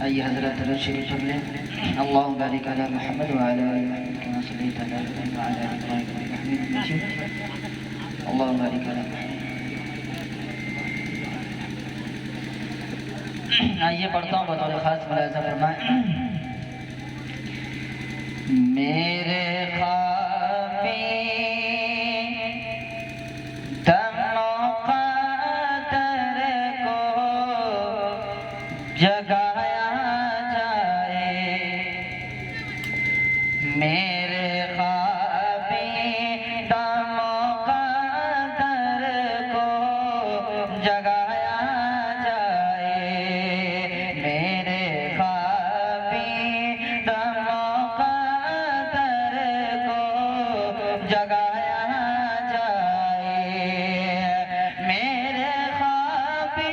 आइए हज़रत दरूद शरीफ पढ़ लें। अल्लाहुम्मा बारिक अला मुहम्मद व अला आलि मुहम्मद कमा सल्लैता अला इब्राहीम व अला आलि इब्राहीम इन्नका हमीदुम मजीद। अल्लाहुम्मा बारिक अला मुहम्मद। आइए पढ़ता हूँ बतौर ख़ास मुलाज़ा फरमाएं। मेरे ख्वाबी जगाया जाए, मेरे ख्वाबी मुक़द्दर को जगाया जाए, मेरे ख्वाबी मुक़द्दर को जगाया जाए, मेरे ख्वाबी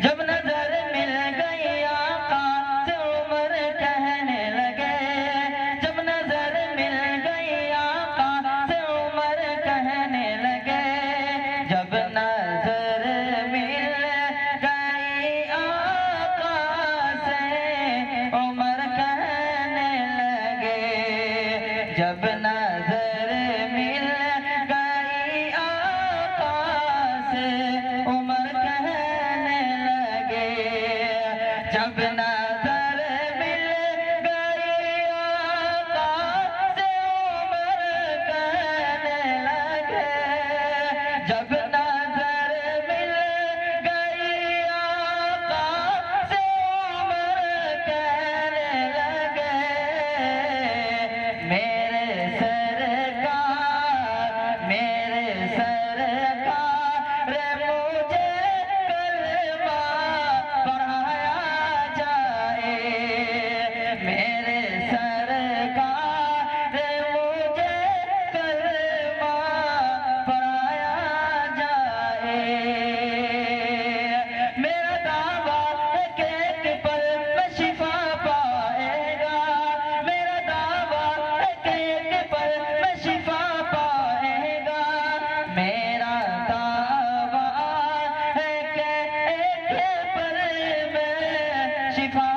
जब नजर मिल गई आका से उमर कहने लगे, जब नजर मिल गई आका से उमर कहने लगे, जब नजर मिल गई आका से उमर कहने लगे, जब नजर मिल गई आका से उमर जब नजर मिल गई आका से उमर कहने लगे, जब नजर मिल गई आका से उमर कहने लगे, मेरे सरकार मुझे कलमा पढ़ाया जाए, मेरे सरकार मुझे कलमा पढ़ाया जाए, मेरा दावा है कि एक पल में शिफा पाएगा, मेरा दावा है कि एक पल में शिफा पाएगा, मेरा दावा है कि एक पल में शिफा